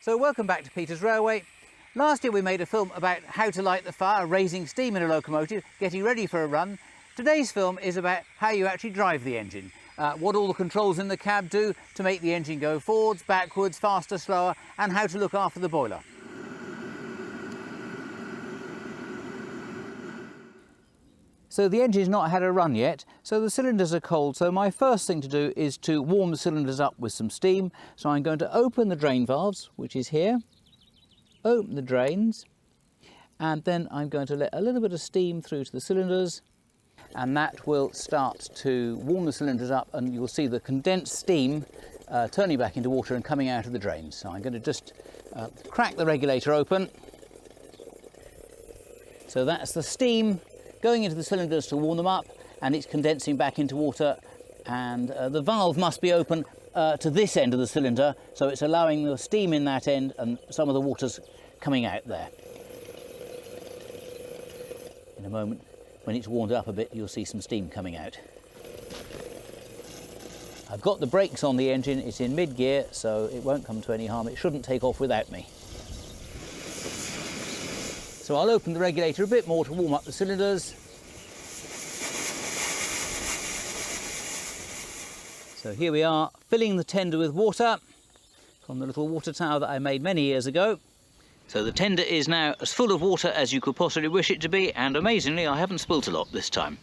So welcome back to Peter's Railway. Last year we made a film about how to light the fire, raising steam in a locomotive, getting ready for a run. Today's film is about how you actually drive the engine, what all the controls in the cab do to make the engine go forwards, backwards, faster, slower, and how to look after the boiler. So the engine's not had a run yet, so the cylinders are cold, so my first thing to do is to warm the cylinders up with some steam. So I'm going to open the drain valves, which is here, open the drains, and then I'm going to let a little bit of steam through to the cylinders, and that will start to warm the cylinders up, and you'll see the condensed steam turning back into water and coming out of the drains. So I'm going to just crack the regulator open. So that's the steam going into the cylinders to warm them up, and it's condensing back into water, and the valve must be open to this end of the cylinder, so it's allowing the steam in that end and some of the water's coming out there. In a moment, when it's warmed up a bit, you'll see some steam coming out. I've got the brakes on the engine, it's in mid-gear, so it won't come to any harm. It shouldn't take off without me. So I'll open the regulator a bit more to warm up the cylinders. So here we are, filling the tender with water from the little water tower that I made many years ago. So the tender is now as full of water as you could possibly wish it to be, and amazingly I haven't spilt a lot this time.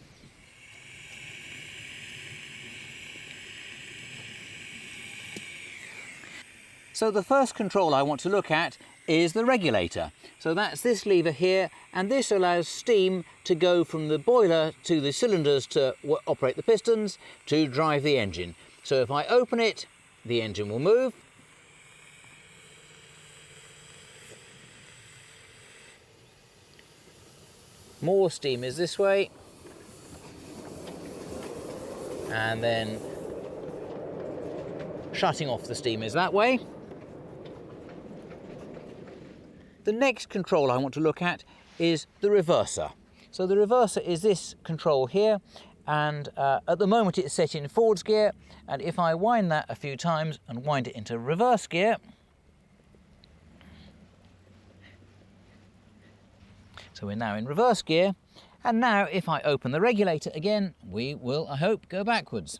So the first control I want to look at is the regulator. So that's this lever here, and this allows steam to go from the boiler to the cylinders to operate the pistons to drive the engine. So if I open it, the engine will move. More steam is this way, and then shutting off the steam is that way. The next control I want to look at is the reverser. So the reverser is this control here, and at the moment it's set in forwards gear, and if I wind that a few times and wind it into reverse gear, so we're now in reverse gear, and now if I open the regulator again, we will, I hope, go backwards.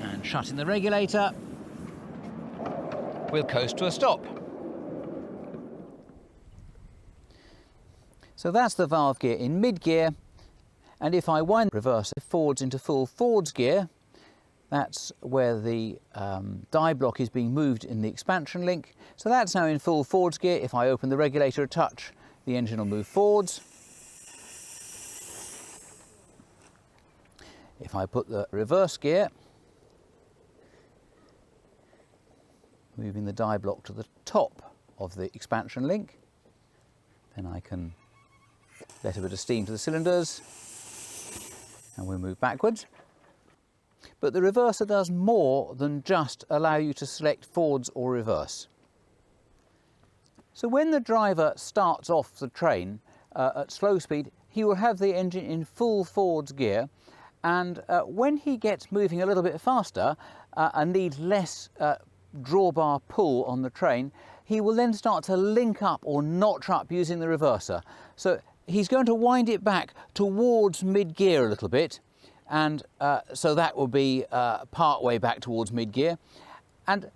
And shutting the regulator, we'll coast to a stop. So that's the valve gear in mid-gear, and if I wind the reverser forwards into full forwards gear, that's where the die block is being moved in the expansion link. So that's now in full forwards gear. If I open the regulator a touch, the engine will move forwards. If I put the reverse gear, moving the die block to the top of the expansion link, then I can let a bit of steam to the cylinders and we'll move backwards. But the reverser does more than just allow you to select forwards or reverse. So when the driver starts off the train at slow speed, he will have the engine in full forwards gear, and when he gets moving a little bit faster and needs less drawbar pull on the train, he will then start to link up or notch up using the reverser. So he's going to wind it back towards mid-gear a little bit, and so that will be part way back towards mid-gear. And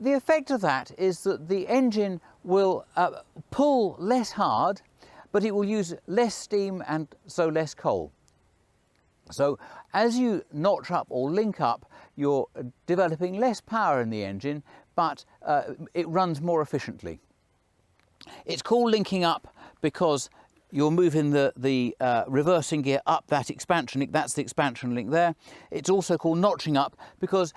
the effect of that is that the engine will pull less hard, but it will use less steam and so less coal. So as you notch up or link up, you're developing less power in the engine, but it runs more efficiently. It's called linking up because you're moving the reversing gear up that expansion link. That's the expansion link there. It's also called notching up because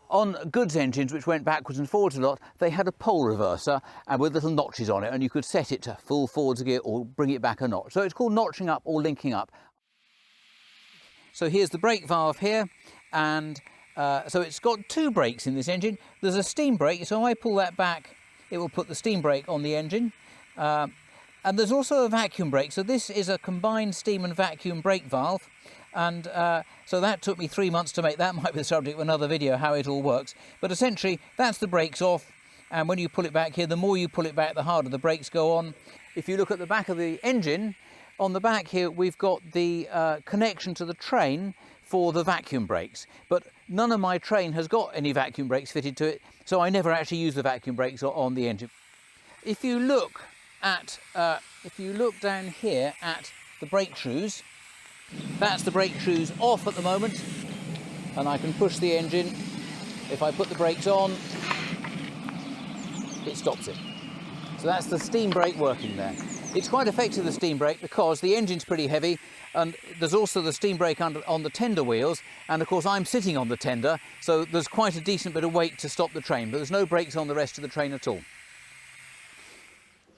on goods engines which went backwards and forwards a lot, they had a pole reverser and with little notches on it, and you could set it to full forwards gear or bring it back a notch. So it's called notching up or linking up. So here's the brake valve here, and so it's got two brakes in this engine. There's a steam brake, so if I pull that back, it will put the steam brake on the engine. And there's also a vacuum brake. So this is a combined steam and vacuum brake valve. And so that took me 3 months to make. That might be the subject of another video, how it all works. But essentially, that's the brakes off. And when you pull it back here, the more you pull it back, the harder the brakes go on. If you look at the back of the engine, on the back here, we've got the connection to the train for the vacuum brakes. But none of my train has got any vacuum brakes fitted to it, so I never actually use the vacuum brakes on the engine. If you look down here at the brake shoes, that's the brake shoes off at the moment, and I can push the engine. If I put the brakes on, it stops it. So that's the steam brake working there. It's quite effective, the steam brake, because the engine's pretty heavy, and there's also the steam brake on the tender wheels, and of course I'm sitting on the tender, so there's quite a decent bit of weight to stop the train, but there's no brakes on the rest of the train at all.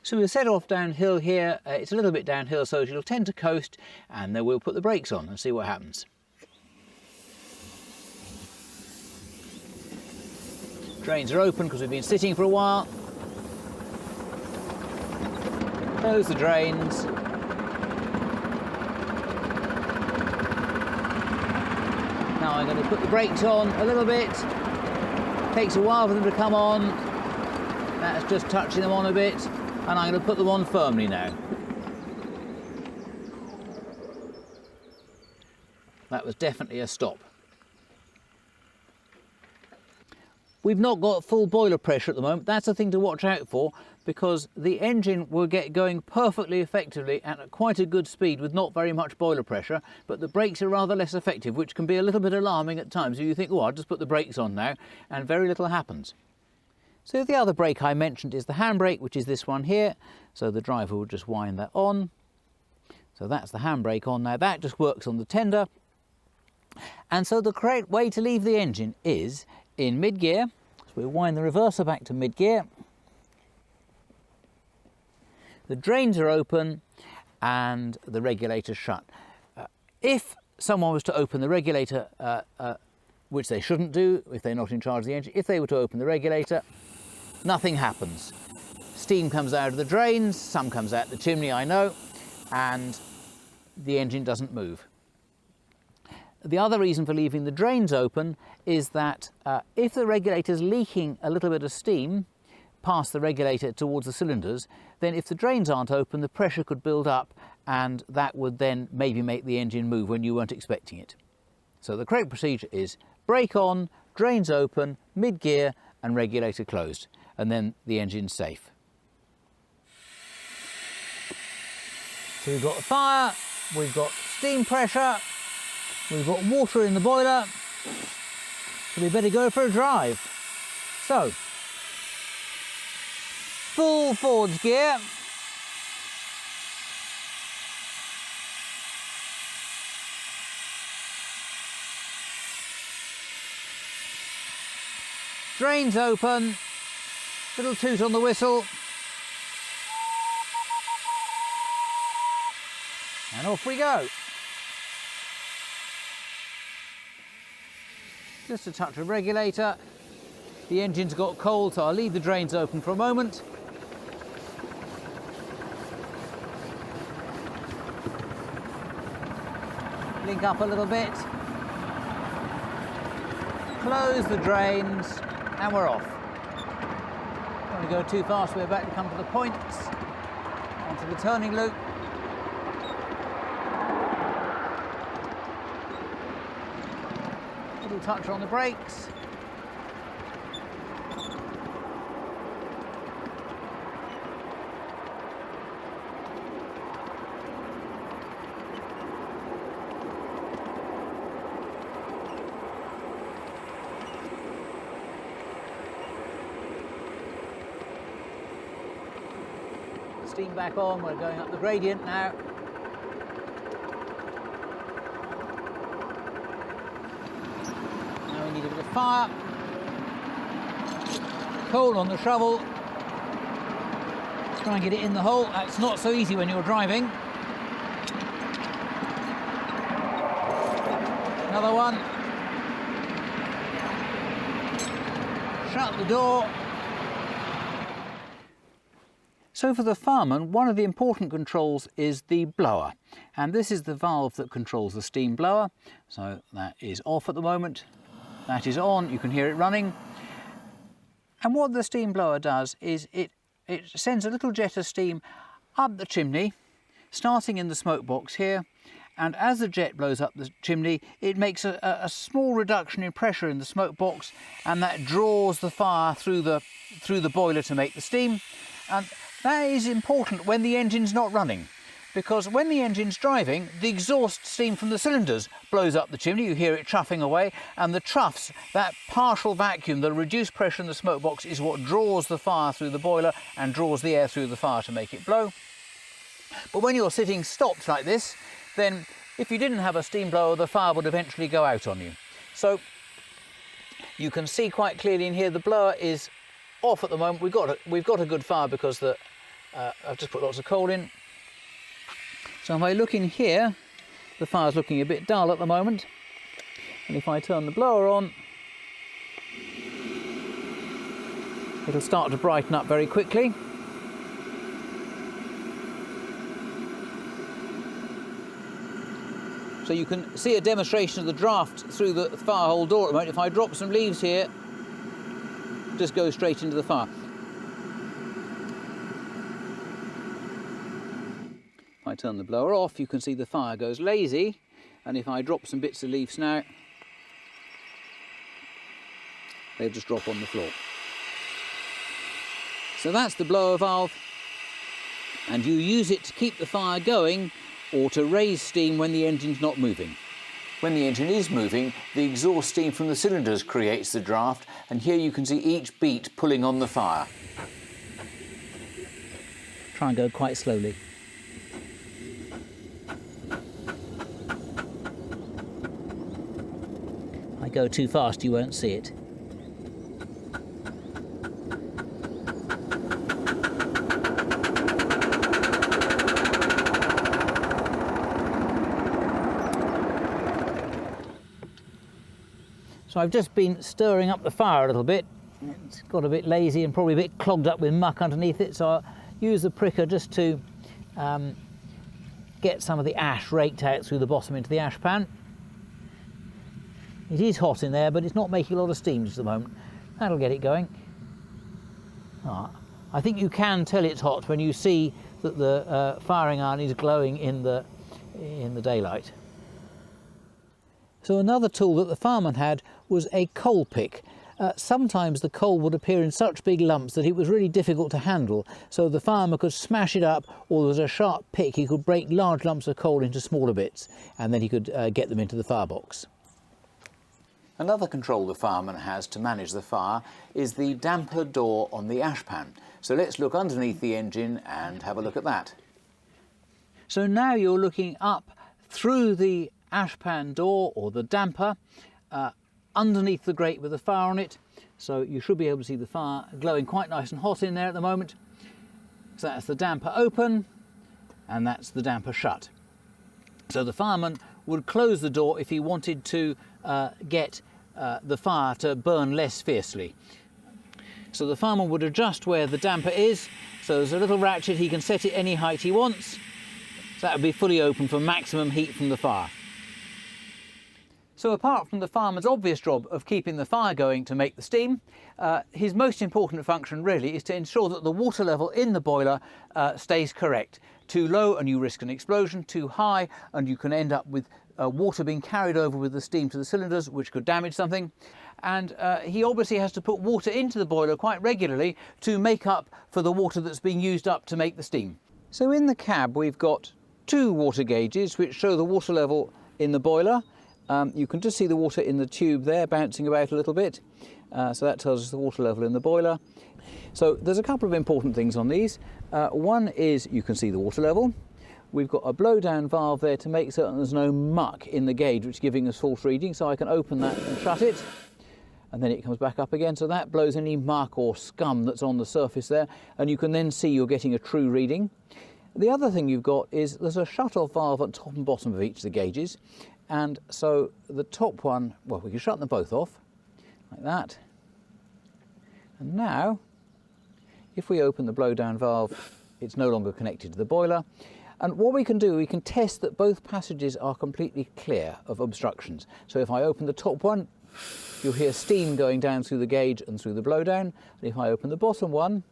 So we'll set off downhill here. It's a little bit downhill, so it'll tend to coast, and then we'll put the brakes on and see what happens. Drains are open because we've been sitting for a while. Close the drains. Now I'm going to put the brakes on a little bit. Takes a while for them to come on. That's just touching them on a bit. And I'm going to put them on firmly now. That was definitely a stop. We've not got full boiler pressure at the moment. That's a thing to watch out for, because the engine will get going perfectly effectively at quite a good speed with not very much boiler pressure, but the brakes are rather less effective, which can be a little bit alarming at times. So you think, oh, I'll just put the brakes on now, and very little happens. So the other brake I mentioned is the handbrake, which is this one here. So the driver will just wind that on. So that's the handbrake on now. That just works on the tender. And so the correct way to leave the engine is in mid-gear. So we'll wind the reverser back to mid-gear. The drains are open and the regulator's shut. If someone was to open the regulator, which they shouldn't do if they're not in charge of the engine, if they were to open the regulator, nothing happens. Steam comes out of the drains, some comes out the chimney, I know, and the engine doesn't move. The other reason for leaving the drains open is that if the regulator's leaking a little bit of steam past the regulator towards the cylinders, then if the drains aren't open, the pressure could build up, and that would then maybe make the engine move when you weren't expecting it. So the correct procedure is brake on, drains open, mid-gear, and regulator closed, and then the engine's safe. So we've got fire, we've got steam pressure, we've got water in the boiler, so we better go for a drive. So, full forwards gear, drains open, little toot on the whistle, and off we go. Just a touch of regulator. The engine's got cold, so I'll leave the drains open for a moment. Link up a little bit. Close the drains, and we're off. Don't want to go too fast, we're about to come to the points, onto the turning loop. Little touch on the brakes. Steam back on, we're going up the gradient now. Now we need a bit of fire. Coal on the shovel. Try and get it in the hole. That's not so easy when you're driving. Another one. Shut the door. So for the fireman, one of the important controls is the blower, and this is the valve that controls the steam blower. So that is off at the moment, that is on, you can hear it running. And what the steam blower does is it sends a little jet of steam up the chimney, starting in the smoke box here, and as the jet blows up the chimney, it makes a small reduction in pressure in the smoke box, and that draws the fire through the boiler to make the steam. And that is important when the engine's not running, because when the engine's driving, the exhaust steam from the cylinders blows up the chimney, you hear it troughing away, and the troughs, that partial vacuum, the reduced pressure in the smoke box, is what draws the fire through the boiler and draws the air through the fire to make it blow. But when you're sitting stopped like this, then if you didn't have a steam blower, the fire would eventually go out on you. So you can see quite clearly in here the blower is off at the moment. We've got a good fire because I've just put lots of coal in. So if I look in here, the fire's looking a bit dull at the moment. And if I turn the blower on, it'll start to brighten up very quickly. So you can see a demonstration of the draft through the fire hole door at the moment. If I drop some leaves here, just go straight into the fire. If I turn the blower off, you can see the fire goes lazy, and if I drop some bits of leaves now, they'll just drop on the floor. So that's the blower valve, and you use it to keep the fire going or to raise steam when the engine's not moving. When the engine is moving, the exhaust steam from the cylinders creates the draft, and here you can see each beat pulling on the fire. Try and go quite slowly. If I go too fast, you won't see it. So I've just been stirring up the fire a little bit. It's got a bit lazy and probably a bit clogged up with muck underneath it, so I'll use the pricker just to get some of the ash raked out through the bottom into the ash pan. It is hot in there, but it's not making a lot of steam just at the moment. That'll get it going. I think you can tell it's hot when you see that the firing iron is glowing in the daylight. So another tool that the fireman had was a coal pick. Sometimes the coal would appear in such big lumps that it was really difficult to handle, so the fireman could smash it up, or there was a sharp pick. He could break large lumps of coal into smaller bits, and then he could get them into the firebox. Another control the fireman has to manage the fire is the damper door on the ash pan. So let's look underneath the engine and have a look at that. So now you're looking up through the ash pan door, or the damper, underneath the grate with the fire on it. So you should be able to see the fire glowing quite nice and hot in there at the moment. So that's the damper open, and that's the damper shut. So the fireman would close the door if he wanted to get the fire to burn less fiercely. So the fireman would adjust where the damper is. So there's a little ratchet, he can set it any height he wants. So that would be fully open for maximum heat from the fire. So apart from the fireman's obvious job of keeping the fire going to make the steam, his most important function really is to ensure that the water level in the boiler stays correct. Too low and you risk an explosion, too high and you can end up with water being carried over with the steam to the cylinders, which could damage something. And he obviously has to put water into the boiler quite regularly to make up for the water that's being used up to make the steam. So in the cab we've got two water gauges which show the water level in the boiler. You can just see the water in the tube there bouncing about a little bit, so that tells us the water level in the boiler. So there's a couple of important things on these. One is you can see the water level. We've got a blowdown valve there to make certain there's no muck in the gauge which is giving us false reading, so I can open that and shut it, and then it comes back up again, so that blows any muck or scum that's on the surface there, and you can then see you're getting a true reading. The other thing you've got is there's a shut-off valve at top and bottom of each of the gauges. And so the top one, well, we can shut them both off, like that. And now, if we open the blowdown valve it's no longer connected to the boiler. And what we can do, we can test that both passages are completely clear of obstructions. So if I open the top one, you'll hear steam going down through the gauge and through the blowdown. And if I open the bottom one,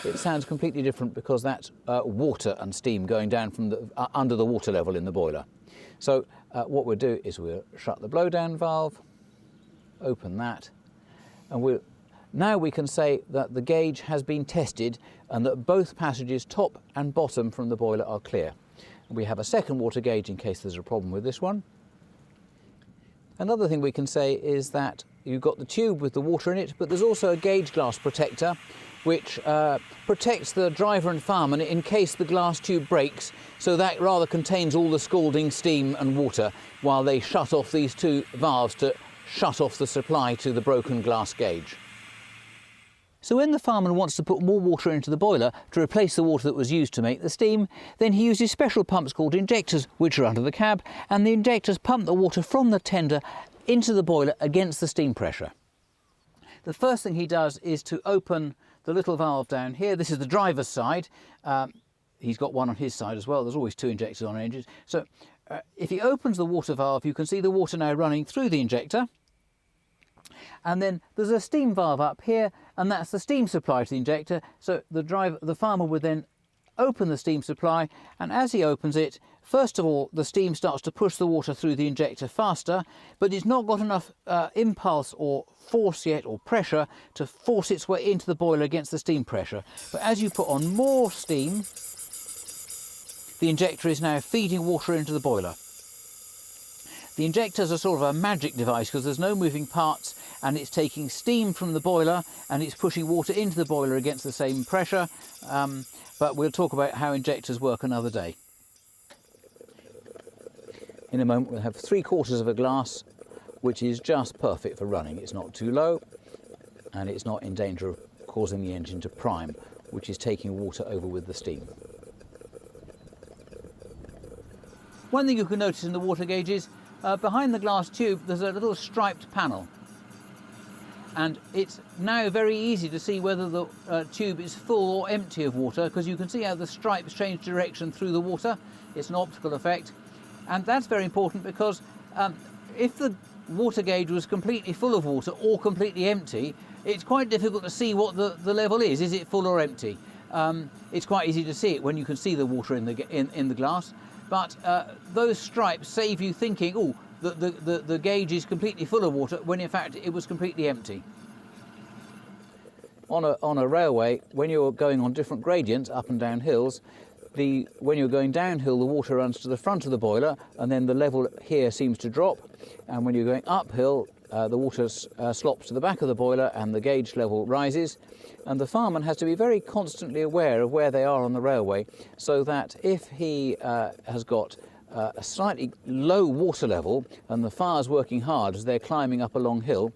it sounds completely different because that's water and steam going down from the, under the water level in the boiler. So what we'll do is we'll shut the blowdown valve, open that, and now we can say that the gauge has been tested and that both passages, top and bottom from the boiler, are clear. We have a second water gauge in case there's a problem with this one. Another thing we can say is that you've got the tube with the water in it, but there's also a gauge glass protector which protects the driver and fireman in case the glass tube breaks, so that rather contains all the scalding steam and water while they shut off these two valves to shut off the supply to the broken glass gauge. So when the fireman wants to put more water into the boiler to replace the water that was used to make the steam, then he uses special pumps called injectors, which are under the cab, and the injectors pump the water from the tender into the boiler against the steam pressure. The first thing he does is to open the little valve down here. This is the driver's side. He's got one on his side as well. There's always two injectors on engines. So if he opens the water valve, you can see the water now running through the injector. And then there's a steam valve up here, and that's the steam supply to the injector. So the farmer would then open the steam supply, and as he opens it, first of all, the steam starts to push the water through the injector faster, but it's not got enough impulse or force yet, or pressure, to force its way into the boiler against the steam pressure. But as you put on more steam, the injector is now feeding water into the boiler. The injectors are sort of a magic device because there's no moving parts, and it's taking steam from the boiler and it's pushing water into the boiler against the same pressure. But we'll talk about how injectors work another day. In a moment we'll have 3/4 of a glass, which is just perfect for running. It's not too low and it's not in danger of causing the engine to prime, which is taking water over with the steam. One thing you can notice in the water gauges, behind the glass tube there's a little striped panel, and it's now very easy to see whether the tube is full or empty of water, because you can see how the stripes change direction through the water. It's an optical effect, and that's very important because if the water gauge was completely full of water or completely empty, it's quite difficult to see what the level is. Is it full or empty? It's quite easy to see it when you can see the water in the glass. But those stripes save you thinking, oh, the gauge is completely full of water, when in fact it was completely empty. On a railway, when you're going on different gradients, up and down hills, when you're going downhill, the water runs to the front of the boiler, and then the level here seems to drop. And when you're going uphill, the water slops to the back of the boiler and the gauge level rises. And the fireman has to be very constantly aware of where they are on the railway, so that if he has got a slightly low water level and the fire's working hard as they're climbing up a long hill,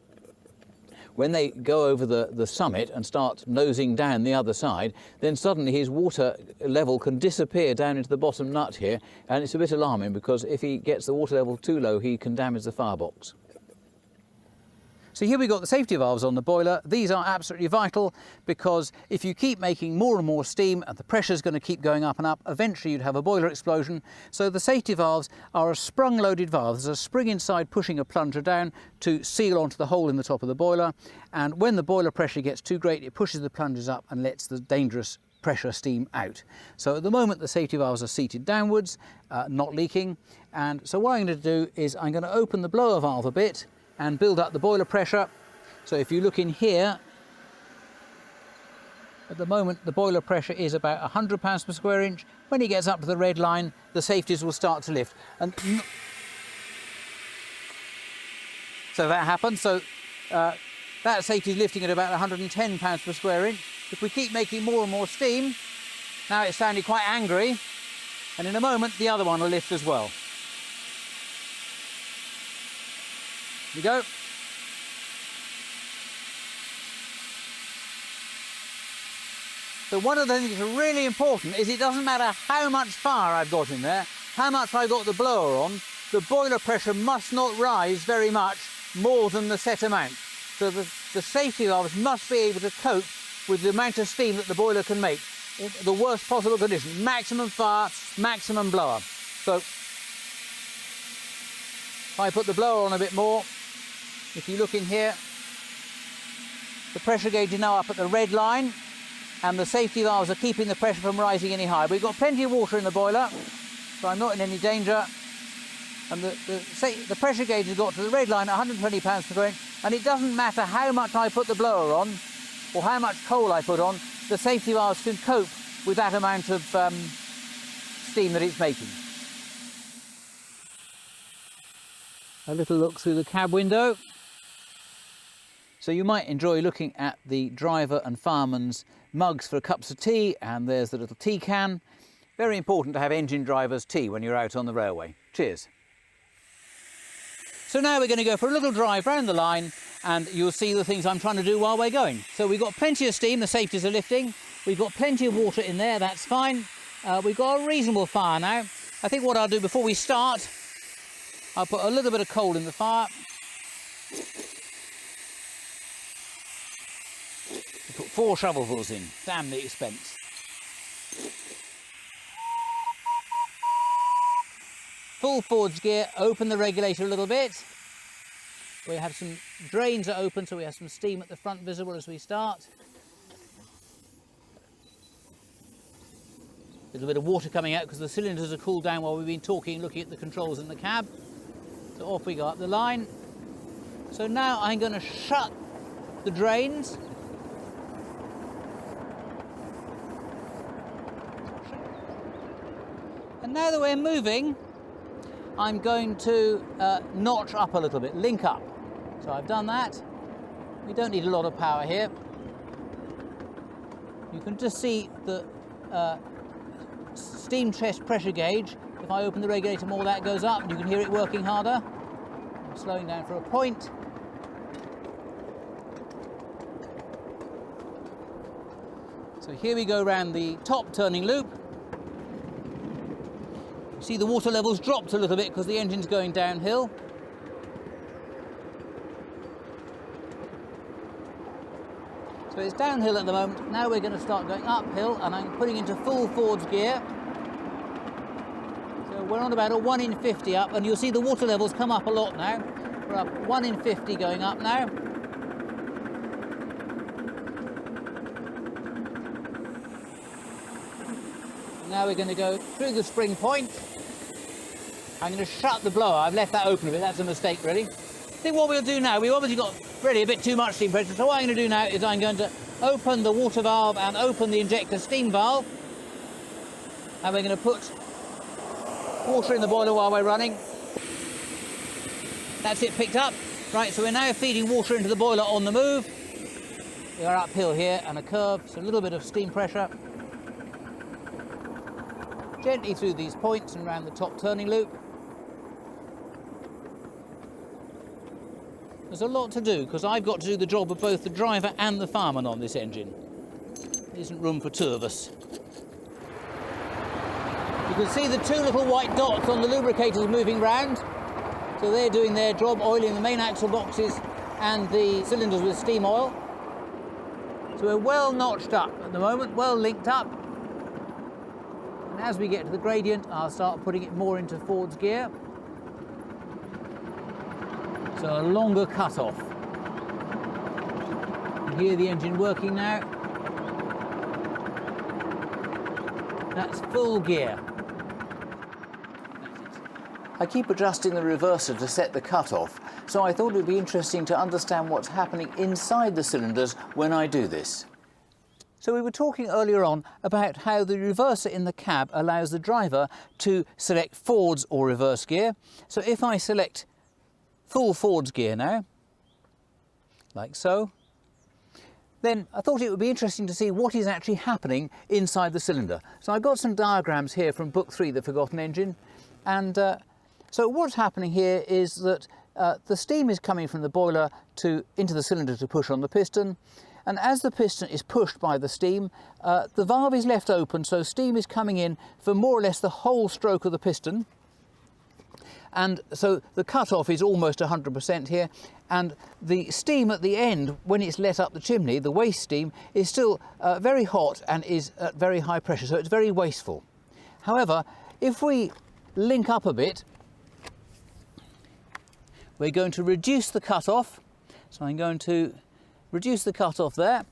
when they go over the summit and start nosing down the other side, then suddenly his water level can disappear down into the bottom nut here, and it's a bit alarming because if he gets the water level too low, he can damage the firebox. So here we've got the safety valves on the boiler. These are absolutely vital because if you keep making more and more steam and the pressure is going to keep going up and up, eventually you'd have a boiler explosion. So the safety valves are a sprung-loaded valve. There's a spring inside pushing a plunger down to seal onto the hole in the top of the boiler, and when the boiler pressure gets too great, it pushes the plungers up and lets the dangerous pressure steam out. So at the moment the safety valves are seated downwards, not leaking, and so what I'm going to do is I'm going to open the blower valve a bit and build up the boiler pressure. So if you look in here, at the moment the boiler pressure is about 100 pounds per square inch. When it gets up to the red line, the safeties will start to lift. And so that happens. So that safety is lifting at about 110 pounds per square inch. If we keep making more and more steam, now it's sounding quite angry, and in a moment the other one will lift as well. Here we go. So one of the things that's really important is it doesn't matter how much fire I've got in there, how much I've got the blower on, the boiler pressure must not rise very much more than the set amount. So the safety valves must be able to cope with the amount of steam that the boiler can make in the worst possible conditions. Maximum fire, maximum blower. So if I put the blower on a bit more, if you look in here, the pressure gauge is now up at the red line, and the safety valves are keeping the pressure from rising any higher. We've got plenty of water in the boiler, so I'm not in any danger. And the pressure gauge has got to the red line at 120 pounds per grain, and it doesn't matter how much I put the blower on or how much coal I put on, the safety valves can cope with that amount of steam that it's making. A little look through the cab window. So you might enjoy looking at the driver and fireman's mugs for cups of tea, and there's the little tea can. Very important to have engine drivers' tea when you're out on the railway. Cheers. So now we're going to go for a little drive round the line, and you'll see the things I'm trying to do while we're going. So we've got plenty of steam, the safeties are lifting. We've got plenty of water in there, that's fine. We've got a reasonable fire now. I think what I'll do before we start, I'll put a little bit of coal in the fire. Put 4 shovelfuls in, damn the expense. Full forwards gear, open the regulator a little bit. We have some drains are open, so we have some steam at the front visible as we start. A little bit of water coming out because the cylinders are cooled down while we've been talking, looking at the controls in the cab. So off we go up the line. So now I'm going to shut the drains. And now that we're moving, I'm going to notch up a little bit, link up. So I've done that. We don't need a lot of power here. You can just see the steam chest pressure gauge. If I open the regulator more, that goes up, and you can hear it working harder. I'm slowing down for a point. So here we go round the top turning loop. See the water levels dropped a little bit because the engine's going downhill. So it's downhill at the moment. Now we're going to start going uphill, and I'm putting into full forwards gear. So we're on about a 1 in 50 up, and you'll see the water levels come up a lot now. We're up 1 in 50 going up now. Now we're going to go through the spring point. I'm going to shut the blower. I've left that open a bit. That's a mistake, really. I think what we'll do now, we've obviously got really a bit too much steam pressure. So what I'm going to do now is I'm going to open the water valve and open the injector steam valve. And we're going to put water in the boiler while we're running. That's it picked up. Right, so we're now feeding water into the boiler on the move. We are uphill here and a curve, so a little bit of steam pressure. Gently through these points and around the top turning loop. There's a lot to do because I've got to do the job of both the driver and the fireman on this engine. There isn't room for 2 of us. You can see the 2 little white dots on the lubricators moving round. So they're doing their job, oiling the main axle boxes and the cylinders with steam oil. So we're well notched up at the moment, well linked up. And as we get to the gradient, I'll start putting it more into forwards gear. So a longer cut-off. You hear the engine working now. That's full gear. I keep adjusting the reverser to set the cut-off, so I thought it would be interesting to understand what's happening inside the cylinders when I do this. So we were talking earlier on about how the reverser in the cab allows the driver to select forwards or reverse gear. So if I select full forwards gear now, like so, then I thought it would be interesting to see what is actually happening inside the cylinder. So I've got some diagrams here from book 3, The Forgotten Engine, and so what's happening here is that the steam is coming from the boiler into the cylinder to push on the piston, and as the piston is pushed by the steam, the valve is left open, so steam is coming in for more or less the whole stroke of the piston. and so the cut-off is almost 100% here, and the steam at the end, when it's let up the chimney, the waste steam, is still very hot and is at very high pressure, so it's very wasteful. However, if we link up a bit, we're going to reduce the cut-off. So I'm going to reduce the cut-off there.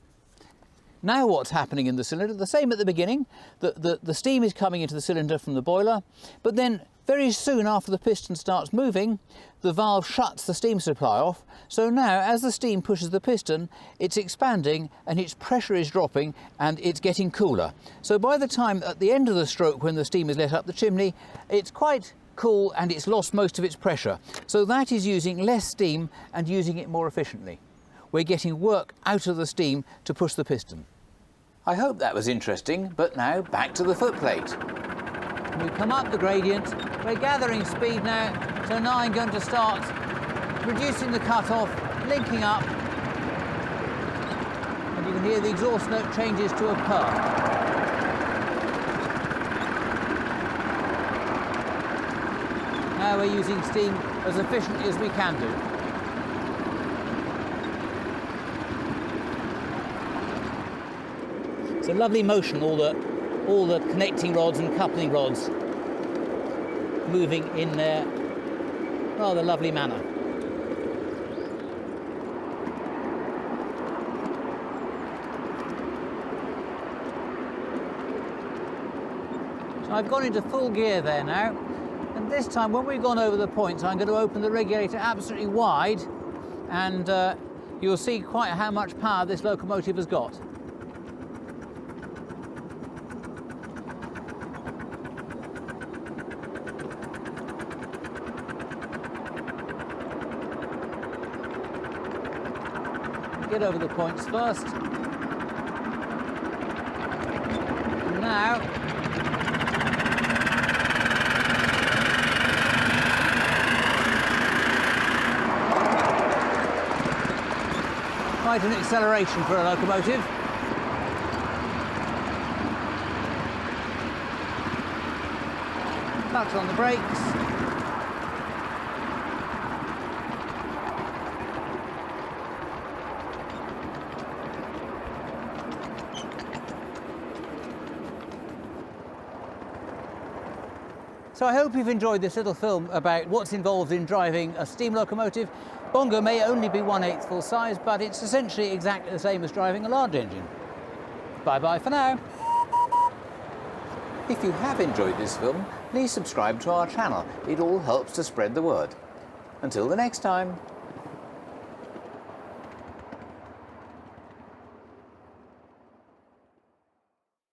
Now what's happening in the cylinder? The same at the beginning. The steam is coming into the cylinder from the boiler, but then very soon after the piston starts moving, the valve shuts the steam supply off. So now, as the steam pushes the piston, it's expanding and its pressure is dropping and it's getting cooler. So by the time at the end of the stroke, when the steam is let up the chimney, it's quite cool and it's lost most of its pressure. So that is using less steam and using it more efficiently. We're getting work out of the steam to push the piston. I hope that was interesting, but now back to the footplate. We come up the gradient, we're gathering speed now, so now I'm going to start reducing the cut-off, linking up, and you can hear the exhaust note changes to a purr. Now we're using steam as efficiently as we can do. It's a lovely motion, all the connecting rods and coupling rods moving in their rather lovely manner. So I've gone into full gear there now, and this time when we've gone over the points, I'm going to open the regulator absolutely wide, and you'll see quite how much power this locomotive has got. Get over the points first. And now quite an acceleration for a locomotive. Clutch on the brakes. So I hope you've enjoyed this little film about what's involved in driving a steam locomotive. Bongo may only be 1/8 full size, but it's essentially exactly the same as driving a large engine. Bye-bye for now. If you have enjoyed this film, please subscribe to our channel. It all helps to spread the word. Until the next time.